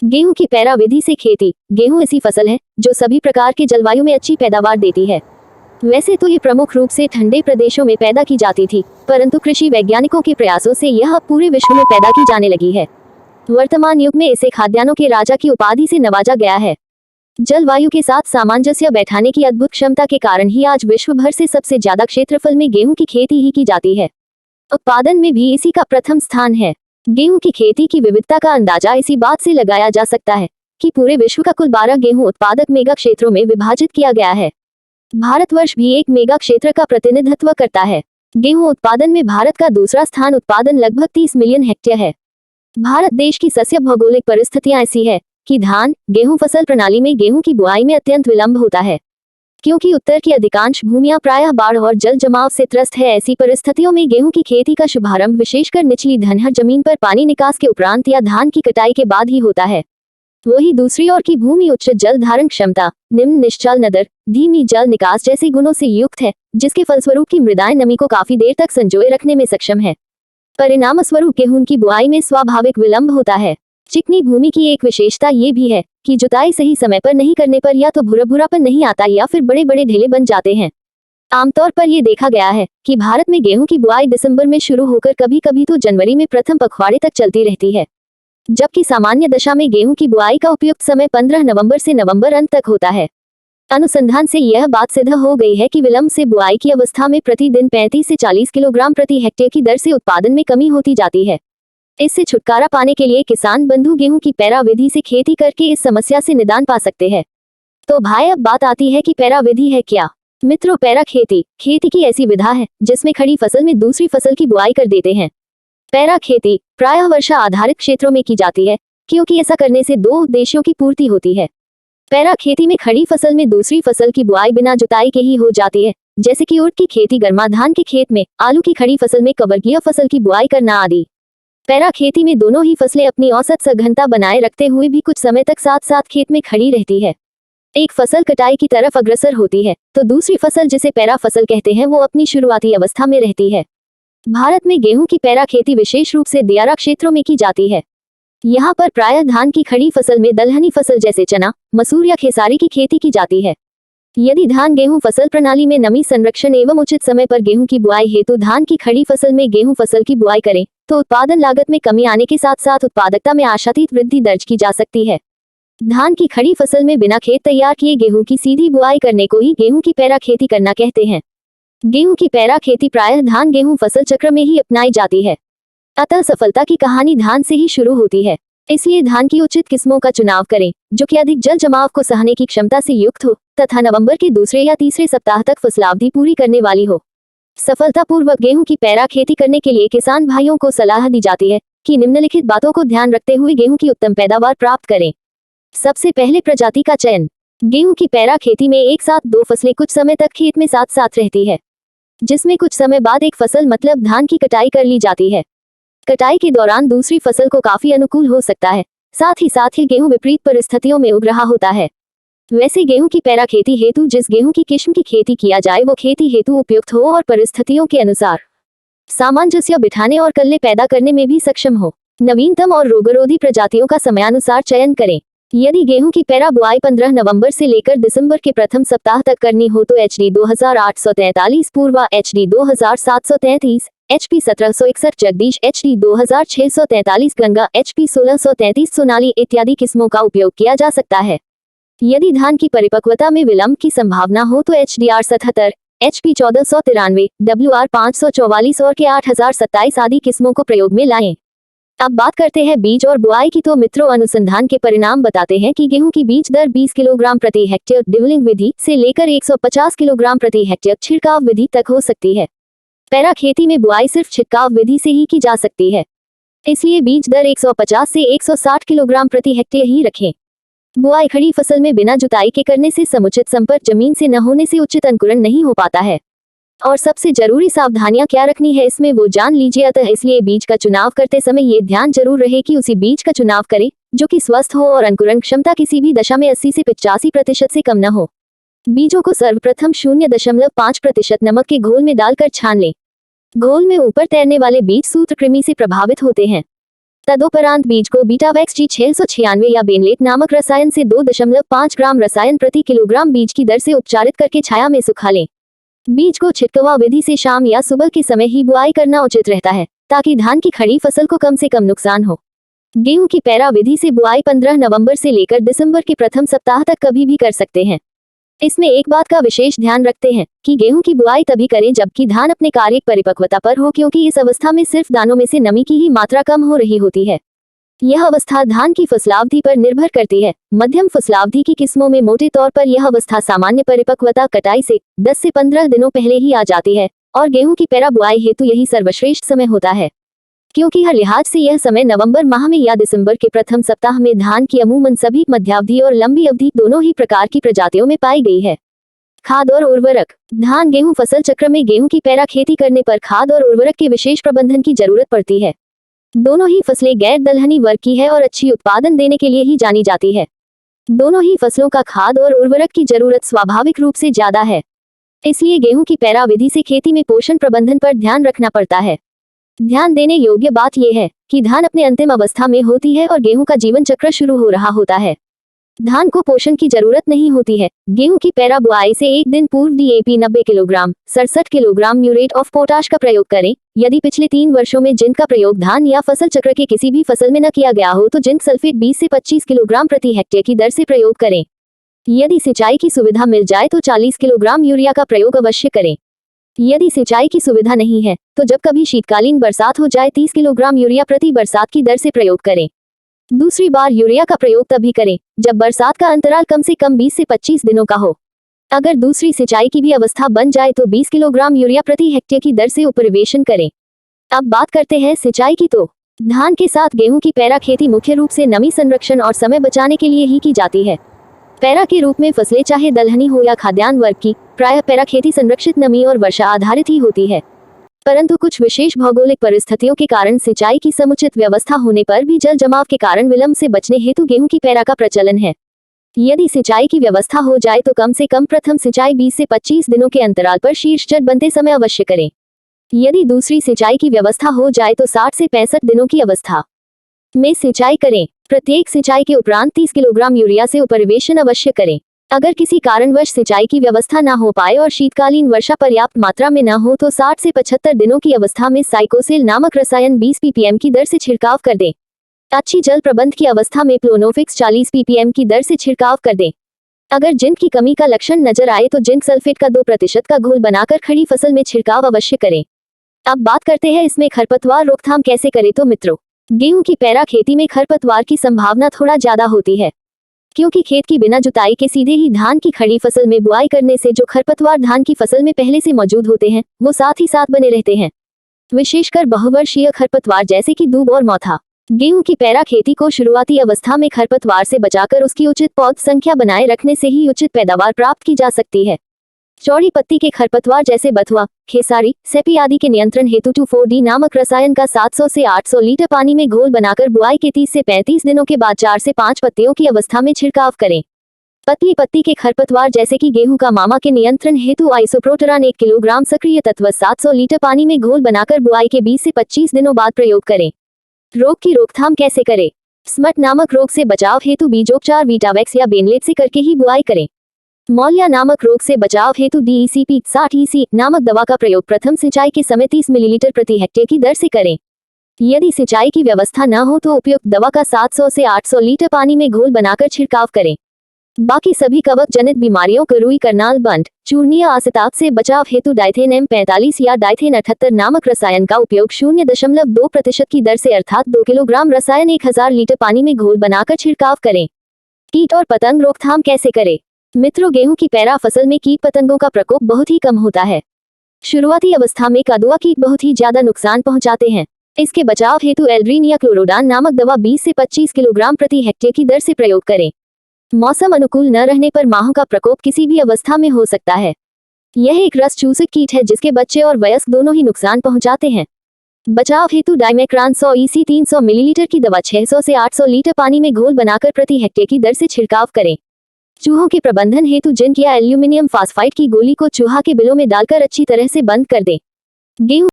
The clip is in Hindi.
गेहूं की पैरा विधि से खेती। गेहूं ऐसी फसल है जो सभी प्रकार के जलवायु में अच्छी पैदावार देती है। वैसे तो ये प्रमुख रूप से ठंडे प्रदेशों में पैदा की जाती थी, परंतु कृषि वैज्ञानिकों के प्रयासों से यह अब पूरे विश्व में पैदा की जाने लगी है। वर्तमान युग में इसे खाद्यान्नों के राजा की उपाधि से नवाजा गया है। जलवायु के साथ सामंजस्य बैठाने की अद्भुत क्षमता के कारण ही आज विश्व भर से सबसे ज्यादा क्षेत्रफल में गेहूं की खेती ही की जाती है। उत्पादन में भी इसी का प्रथम स्थान है। गेहूं की खेती की विविधता का अंदाजा इसी बात से लगाया जा सकता है कि पूरे विश्व का कुल 12 गेहूं उत्पादक मेगा क्षेत्रों में विभाजित किया गया है। भारतवर्ष भी एक मेगा क्षेत्र का प्रतिनिधित्व करता है। गेहूं उत्पादन में भारत का दूसरा स्थान, उत्पादन लगभग 30 मिलियन हेक्टेयर है। भारत देश की सस्य भौगोलिक परिस्थितियां ऐसी है कि धान गेहूं फसल प्रणाली में गेहूं की बुआई में अत्यंत विलंब होता है, क्योंकि उत्तर की अधिकांश भूमियां प्रायः बाढ़ और जल जमाव से त्रस्त है। ऐसी परिस्थितियों में गेहूं की खेती का शुभारंभ विशेषकर निचली धनहर जमीन पर पानी निकास के उपरांत या धान की कटाई के बाद ही होता है। वही दूसरी ओर की भूमि उच्च जल धारण क्षमता, निम्न निश्चल नदर, धीमी जल निकास जैसे गुणों से युक्त है, जिसके फलस्वरूप की मृदाएं नमी को काफी देर तक संजोए रखने में सक्षम है। परिणाम स्वरूप गेहूं की बुआई में स्वाभाविक विलंब होता है। चिकनी भूमि की एक विशेषता ये भी है कि जुताई सही समय पर नहीं करने पर या तो भूरापन नहीं आता या फिर बड़े बड़े ढेले बन जाते हैं। आमतौर पर यह देखा गया है कि भारत में गेहूं की बुआई दिसंबर में शुरू होकर कभी कभी तो जनवरी में प्रथम पखवाड़े तक चलती रहती है, जबकि सामान्य दशा में गेहूं की बुआई का उपयुक्त समय 15 नवंबर से नवंबर अंत तक होता है। अनुसंधान से यह बात सिद्ध हो गई है कि विलंब से बुआई की अवस्था में प्रतिदिन 35 से 40 किलोग्राम प्रति हेक्टेयर की दर से उत्पादन में कमी होती जाती है। इससे छुटकारा पाने के लिए किसान बंधु गेहूं की पैरा विधि से खेती करके इस समस्या से निदान पा सकते हैं। तो भाई, अब बात आती है कि पैरा विधि है क्या। मित्रों, पैरा खेती की ऐसी विधा है जिसमें खड़ी फसल में दूसरी फसल की बुआई कर देते हैं। पैरा खेती प्रायः वर्षा आधारित क्षेत्रों में की जाती है, क्योंकि ऐसा करने से दो उद्देश्यों की पूर्ति होती है। पैरा खेती में खड़ी फसल में दूसरी फसल की बुआई बिना जुताई के ही हो जाती है, जैसे कि ऊँट की खेती, गर्मा धान के खेत में, आलू की खड़ी फसल में कवर्गीय फसल की बुआई करना आदि। पैरा खेती में दोनों ही फसलें अपनी औसत सघनता बनाए रखते हुए भी कुछ समय तक साथ साथ खेत में खड़ी रहती है। एक फसल कटाई की तरफ अग्रसर होती है तो दूसरी फसल, जिसे पैरा फसल कहते हैं, वो अपनी शुरुआती अवस्था में रहती है। भारत में गेहूं की पैरा खेती विशेष रूप से दियारा क्षेत्रों में की जाती है। यहाँ पर प्रायः धान की खड़ी फसल में दलहनी फसल जैसे चना, मसूर या खेसारी की खेती की जाती है। यदि धान गेहूं फसल प्रणाली में नमी संरक्षण एवं उचित समय पर गेहूं की बुआई हेतु धान की खड़ी फसल में गेहूं फसल की बुआई करें तो उत्पादन लागत में कमी आने के साथ साथ उत्पादकता में आशातीत वृद्धि दर्ज की जा सकती है। धान की खड़ी फसल में बिना खेत तैयार किए गेहूं की सीधी बुआई करने को ही गेहूं की पैरा खेती करना कहते हैं। गेहूं की पैरा खेती प्रायः धान गेहूं फसल चक्र में ही अपनाई जाती है। अतः सफलता की कहानी धान से ही शुरू होती है। इसलिए धान की उचित किस्मों का चुनाव करें जो कि अधिक जल जमाव को सहने की क्षमता से युक्त हो तथा नवंबर के दूसरे या तीसरे सप्ताह तक फसलावधि पूरी करने वाली हो। सफलतापूर्वक गेहूं की पैरा खेती करने के लिए किसान भाइयों को सलाह दी जाती है कि निम्नलिखित बातों को ध्यान रखते हुए गेहूं की उत्तम पैदावार प्राप्त करें। सबसे पहले, प्रजाति का चयन। गेहूं की पैरा खेती में एक साथ दो फसलें कुछ समय तक खेत में साथ साथ रहती है, जिसमें कुछ समय बाद एक फसल मतलब धान की कटाई कर ली जाती है। कटाई के दौरान दूसरी फसल को काफी अनुकूल हो सकता है, साथ ही गेहूं विपरीत परिस्थितियों में उग रहा होता है। वैसे गेहूं की पैरा खेती हेतु जिस गेहूं की किस्म की खेती किया जाए वो खेती हेतु उपयुक्त हो और परिस्थितियों के अनुसार सामंजस्य बिठाने और कल्ले पैदा करने में भी सक्षम हो। नवीनतम और रोगरोधी प्रजातियों का समयानुसार चयन करें। यदि गेहूं की पैरा बुआई 15 नवंबर से लेकर दिसंबर के प्रथम सप्ताह तक करनी हो तो HD 2843 पूर्वा, HD 2733, HP 1761 Jagdish, HD 2643 Ganga, HP 1633 Sonali इत्यादि किस्मों का उपयोग किया जा सकता है। यदि धान की परिपक्वता में विलंब की संभावना हो तो HDR 77, HP 1493, WR 544 और के 8027 आदि किस्मों को प्रयोग में लाएं। अब बात करते हैं बीज और बुआई की। तो मित्रों, अनुसंधान के परिणाम बताते हैं कि गेहूं की बीज दर 20 किलोग्राम प्रति हेक्टेयर ड्रिवलिंग विधि से लेकर 150 किलोग्राम प्रति हेक्टेयर छिड़काव विधि तक हो सकती है। पैरा खेती में बुआई सिर्फ छिड़काव विधि से ही की जा सकती है, इसलिए बीज दर 150 से 160 किलोग्राम प्रति हेक्टेयर ही रखें। बुआई खड़ी फसल में बिना जुताई के करने से समुचित संपर्क जमीन से न होने से उचित अंकुरण नहीं हो पाता है। और सबसे जरूरी सावधानियां क्या रखनी है इसमें वो जान लीजिए। अतः इसलिए बीज का चुनाव करते समय ये ध्यान जरूर रहे कि उसी बीज का चुनाव करें जो कि स्वस्थ हो और अंकुरण क्षमता किसी भी दशा में 80 से 85% से कम न हो। बीजों को सर्वप्रथम 0.5% नमक के घोल में डालकर छान लें। घोल में ऊपर तैरने वाले बीज सूत्रकृमि से प्रभावित होते हैं। तदुपरांत बीज को बीटावैक्स G696 या बेनलेट नामक रसायन से 2.5 ग्राम रसायन प्रति किलोग्राम बीज की दर से उपचारित करके छाया में सुखा लें। बीज को छिटकवा विधि से शाम या सुबह के समय ही बुआई करना उचित रहता है, ताकि धान की खड़ी फसल को कम से कम नुकसान हो। गेहूं की पैरा विधि से बुआई 15 नवंबर से लेकर दिसंबर के प्रथम सप्ताह तक कभी भी कर सकते हैं। इसमें एक बात का विशेष ध्यान रखते हैं कि गेहूं की बुआई तभी करें जबकि धान अपने कार्यक परिपक्वता पर हो, क्योंकि इस अवस्था में सिर्फ दानों में से नमी की ही मात्रा कम हो रही होती है। यह अवस्था धान की फसलावधि पर निर्भर करती है। मध्यम फसलावधि की किस्मों में मोटे तौर पर यह अवस्था सामान्य परिपक्वता कटाई से 10 से 15 दिनों पहले ही आ जाती है और गेहूं की पैरा बुआई हेतु यही सर्वश्रेष्ठ समय होता है, क्योंकि हर लिहाज से यह समय नवंबर माह में या दिसंबर के प्रथम सप्ताह में धान की अमूमन सभी मध्यावधि और लंबी अवधि दोनों ही प्रकार की प्रजातियों में पाई गई है। खाद और उर्वरक। धान गेहूं फसल चक्र में गेहूं की पैरा खेती करने पर खाद और उर्वरक के विशेष प्रबंधन की जरूरत पड़ती है। दोनों ही फसलें गैर दलहनी वर्ग की है और अच्छी उत्पादन देने के लिए ही जानी जाती है। दोनों ही फसलों का खाद और उर्वरक की जरूरत स्वाभाविक रूप से ज्यादा है, इसलिए गेहूं की पैरा विधि से खेती में पोषण प्रबंधन पर ध्यान रखना पड़ता है। ध्यान देने योग्य बात यह है कि धान अपने अंतिम अवस्था में होती है और गेहूं का जीवन चक्र शुरू हो रहा होता है। धान को पोषण की जरूरत नहीं होती है। गेहूं की पैरा बुआई से एक दिन पूर्व DAP 90 kilogram 67 kilogram muriate of potash का प्रयोग करें। यदि पिछले 3 वर्षों में जिंक का प्रयोग धान या फसल चक्र के किसी भी फसल में न किया गया हो तो जिंक सल्फेट 20 से 25 किलोग्राम प्रति हेक्टेयर की दर से प्रयोग करें। यदि सिंचाई की सुविधा मिल जाए तो 40 किलोग्राम यूरिया का प्रयोग अवश्य करें। यदि सिंचाई की सुविधा नहीं है तो जब कभी शीतकालीन बरसात हो जाए 30 किलोग्राम यूरिया प्रति बरसात की दर से प्रयोग करें। दूसरी बार यूरिया का प्रयोग तभी करें जब बरसात का अंतराल कम से कम 20 से 25 दिनों का हो। अगर दूसरी सिंचाई की भी अवस्था बन जाए तो 20 किलोग्राम यूरिया प्रति हेक्टेयर की दर से उपरिवेशन करें। अब बात करते हैं सिंचाई की। तो धान के साथ गेहूं की पैरा खेती मुख्य रूप से नमी संरक्षण और समय बचाने के लिए ही की जाती है। पैरा के रूप में फसलें चाहे दलहनी हो या खाद्यान्न वर्ग की, प्रायः पैरा खेती संरक्षित नमी और वर्षा आधारित ही होती है। परंतु कुछ विशेष भौगोलिक परिस्थितियों के कारण सिंचाई की समुचित व्यवस्था होने पर भी जल जमाव के कारण विलंब से बचने हेतु गेहूं की पैरा का प्रचलन है। यदि सिंचाई की व्यवस्था हो जाए तो कम से कम प्रथम सिंचाई 20 से 25 दिनों के अंतराल पर शीर्ष जड़ बनते समय अवश्य करें। यदि दूसरी सिंचाई की व्यवस्था हो जाए तो 60 से 65 दिनों की अवस्था में सिंचाई करें। प्रत्येक सिंचाई के उपरांत 30 किलोग्राम यूरिया से उपरिवेशन अवश्य करें। अगर किसी कारणवश सिंचाई की व्यवस्था न हो पाए और शीतकालीन वर्षा पर्याप्त मात्रा में न हो तो 60 से 75 दिनों की अवस्था में साइकोसेल नामक रसायन 20 ppm की दर से छिड़काव कर दें। अच्छी जल प्रबंध की अवस्था में प्लोनोफिक्स 40 ppm की दर से छिड़काव कर दें। अगर जिंक की कमी का लक्षण नजर आए तो जिंक सल्फेट का 2% का घोल बनाकर खड़ी फसल में छिड़काव अवश्य करें। अब बात करते हैं इसमें खरपतवार रोकथाम कैसे करें। तो मित्रों, गेहूं की पैरा खेती में खरपतवार की संभावना थोड़ा ज्यादा होती है, क्योंकि खेत की बिना जुताई के सीधे ही धान की खड़ी फसल में बुआई करने से जो खरपतवार धान की फसल में पहले से मौजूद होते हैं वो साथ ही साथ बने रहते हैं, विशेषकर बहुवर्षीय खरपतवार जैसे कि दूब और मौथा। गेहूं की पैरा खेती को शुरुआती अवस्था में खरपतवार से बचाकर उसकी उचित पौध संख्या बनाए रखने से ही उचित पैदावार प्राप्त की जा सकती है। चौड़ी पत्ती के खरपतवार जैसे बथुआ, खेसारी, सेपी आदि के नियंत्रण हेतु 2,4-D नामक रसायन का 700 से 800 लीटर पानी में घोल बनाकर बुआई के 30 से 35 दिनों के बाद 4 से 5 पत्तियों की अवस्था में छिड़काव करें। पतली पत्ती के खरपतवार जैसे कि गेहूं का मामा के नियंत्रण हेतु आइसोप्रोटरान 1 किलोग्राम सक्रिय तत्व 700 लीटर पानी में घोल बनाकर बुआई के 20 से 25 दिनों बाद प्रयोग करें। रोग की रोकथाम कैसे करें। स्मट नामक रोग से बचाव हेतु बीजोपचार वीटावैक्स या बेनलेट से करके ही बुआई करें। मौलिया नामक रोग से बचाव हेतु DECP 60EC नामक दवा का प्रयोग प्रथम सिंचाई के समय 30 मिलीलीटर प्रति हेक्टेयर की दर से करें। यदि सिंचाई की व्यवस्था न हो तो उपयुक्त दवा का 700 से 800 लीटर पानी में घोल बनाकर छिड़काव करें। बाकी सभी कवक जनित बीमारियों रुई करनाल बंट चूर्णीय आसिताप से बचाव हेतु डाइथेन M45 या डाइथेन 78 नामक रसायन का उपयोग 0.2% की दर से अर्थात 2 किलोग्राम रसायन 1000 लीटर पानी में घोल बनाकर छिड़काव करें। कीट और पतंग रोकथाम कैसे करें। मित्रों, गेहूं की पैरा फसल में कीट पतंगों का प्रकोप बहुत ही कम होता है। शुरुआती अवस्था में कदुआ कीट बहुत ही ज्यादा नुकसान पहुंचाते हैं। इसके बचाव हेतु एल्ड्रीन या क्लोरोडान नामक दवा 20 से 25 किलोग्राम प्रति हेक्टेयर की दर से प्रयोग करें। मौसम अनुकूल न रहने पर माहों का प्रकोप किसी भी अवस्था में हो सकता है। यह एक रस चूसक कीट है जिसके बच्चे और वयस्क दोनों ही नुकसान पहुंचाते हैं। बचाव हेतु डाइमेक्रान 100 EC 300 मिलीलीटर की दवा 600 से 800 लीटर पानी में घोल बनाकर प्रति हेक्टेयर की दर से छिड़काव करें। चूहों के प्रबंधन हेतु जिंक या एल्यूमिनियम फास्फाइड की गोली को चूहा के बिलों में डालकर अच्छी तरह से बंद कर दें। गेहूं